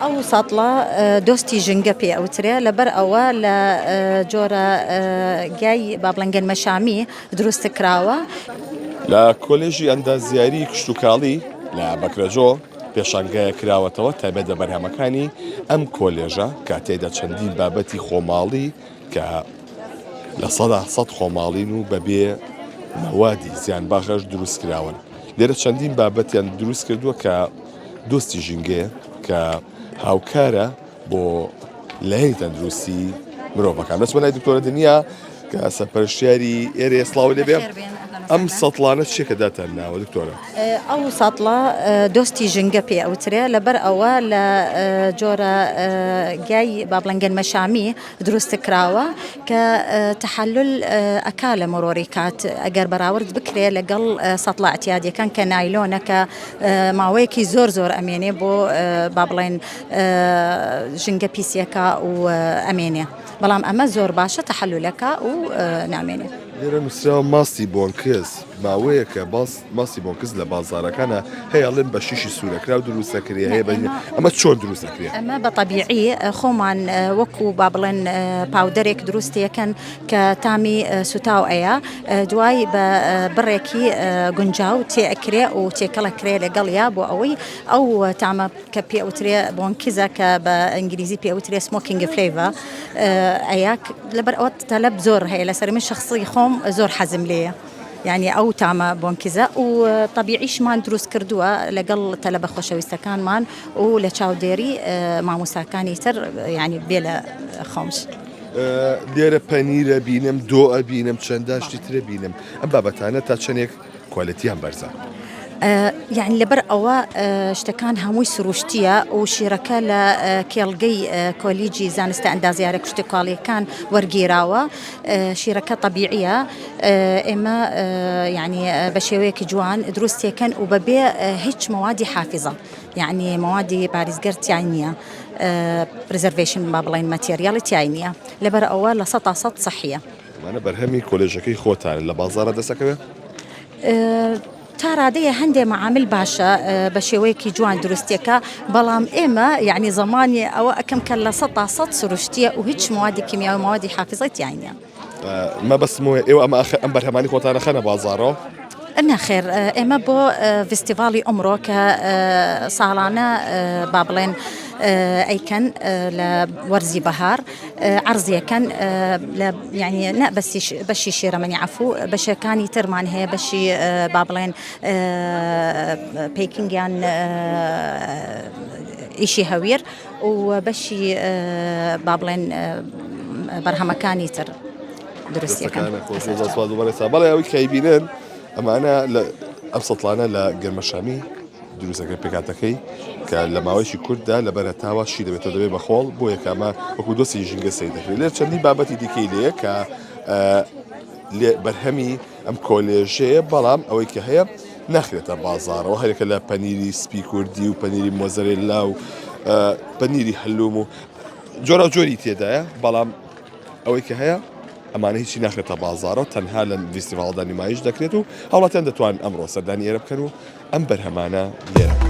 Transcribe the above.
ئەو ساتڵە دۆستی ژنگە پێ ئەوترێ لەبەر ئەوە لە جۆرە گای با بڵێن گەنمەشامی دروست کراوە لە کۆلێژی ئەندازیاری کشتوکاڵی لە بەکرەجۆ پێشانگایە کراوەتەوە تایبەت بە بەرهەمەکانی ئەم کۆلێژە کە تێدا چەندین بابەتی خۆماڵی کە لە سەد خۆماڵین و بەبێ مەوادی زیان باشەش دروست کراون. لێرە چەندین بابەتیان دروست کردووە کە دۆستی ژینگەیە کە هاوکارە بۆ لایەنی تەندروستی مرۆڤەکان. دەچمە لای دکتۆرە دنیا کە سەرپەرشتیاری ئێرە سڵاو لێبێ. ئەم سەتڵانە چێکە داتان ناوە دکتۆرە؟ ئەو ساتڵە دۆستی ژنگە پێ ئەوترێ لەبەر ئەوە لە جۆرە گای با بڵێن گەنمەشامی دروست کراوە کە تەحەلل ئەکا لە مرۆری کات ئەگەر بەراورد بکرێ لەگەڵ سەتڵە ئەتیادیەکان کە نایلۆنە کە ماوەیەکی زۆر ئەمێنێ بۆ با بڵێن ژنگە پیسیەکە و ئەمێنێ. بەڵام ئەمە زۆر باشە تەحەللەکە و نامێنێ. لێرە نووسراوە ماسی بۆنکز ماوەیە کە ماسی بۆنکز لە بازارەکانە هەیەڵێن بە شیشی سوورەکرا و دروستەکرێ هەیە ئەمە چۆن دروستەکرێ؟ ئەمە بە تەبیعی خۆمان وەکو با بڵێن پاودەرێک دروستیەکەن کە تامی سوتاو ئەیە دوای بە بڕێکی گونجاو تێئەکرێ و تێکەڵەکرێ لەگەڵیا بۆ ئەوەی ئەو تامە کە پێ ئەوترێ بۆنکزە کە بە ئینگلیزی پێ ئەوترێ سمۆکینگ فلێڤە ئەیە لەبەر ئەوە تەلەب زۆر هەیە لەسەر من شخصی خۆم زۆر حەزم لێیە. یعنی ئەو تامە بۆنکزە و طبیعیشمان دروست کردووە لەگەڵ تەلەبە خۆشەویستەکانمان و لە چاودێری مامۆساکانی تر ینی بێ لە خۆمش. لێرە پەنیرە بینم دۆ ئەبینم چەنداشتی ترە بینم ئەم بابەتانە تا چەندێک کوالیتیان بەرزە. یعنی لەبەر ئەوە شتەکان هەمووی سروشتیە و شیرەکە لە کێڵگەی کۆلیجی زانستە ئەندازیارە کشتتوکاڵیەکان وەرگێراوە شیرەکە طبیعیە ئێمە یعنی بە شێوەیەکی جوان دروستیەکەن و بەبێ هیچ مەوادی حافظە یعنی مەوادی پارێزگەر تیای نییە پرزەرڤیشن با بڵێن مەتێریاڵی تیای نییە لەبەر ئەوە لە 100% سەحیە. ئەمانە بەرهەمی کۆلێژەکەی خۆتان لە بازاڕە دەسەکەوێ؟ تا ڕادەیە هەندێ معامل باشە بە شێوەیەکی جوان دروستیەکە بەڵام ئێمە یعنی زمانی ئەوە ئەکەم کە لە 100% سروشتیە و هیچ موادی کیمیاوی موادی حافظەی تیانە. ما بەسمەوە ئێوە ئەم بەرهەمانی خۆتانە خەنە بازاڕەوە؟ نەخێر ئێمە بۆ فستیڤاڵی ئەمڕۆ کە ساڵانە با بڵێن ئەیکەن لە وەرزی بەهار عەرزیەکەن یعنی نە بەشی شێرەمەنی عەفوو بەشەکانی ترمان هەیە بەشی با بڵێن پێکینگیان ئیشی هەویر و بەشی با بڵێن بەرهەمەکانی تر دروستیەکەن. بەڵێ ئەوەی کەیبینن ئەمانە ئەم سەتڵانە لە گەنمەشامی دروستەکە پێکاتەکەی کە لە ماوەیەکی کورددا لە بەرەتاوە شی دەبێتەوە دەبێت بەخۆڵ بۆ یەکامە وەکو دۆستی ژینگە سەیر دەکرێت. لێر چەندی بابەتی دیکەی لێیە کە بەرهەمی ئەم کۆلێژەیە بەڵام ئەوەی کە هەیە نەخرێتە بازاڕەوە هەرێکە لە پەنیری سپی کوردی و پەنیری مۆزەرێلا و پەنیری هەلووم و جۆرە جۆری تێدایە بەڵام ئەوەی کە هەیە ئەمانە هیچی ناخرێتە بازاڕەوە تەنها لە فستیڤاڵدا نمایش دەکرێت و هەوڵاتیان دەتوانن ئەمڕۆ سەردانی ئێرە بکەن و ئەم بەرهەمانە لێرە.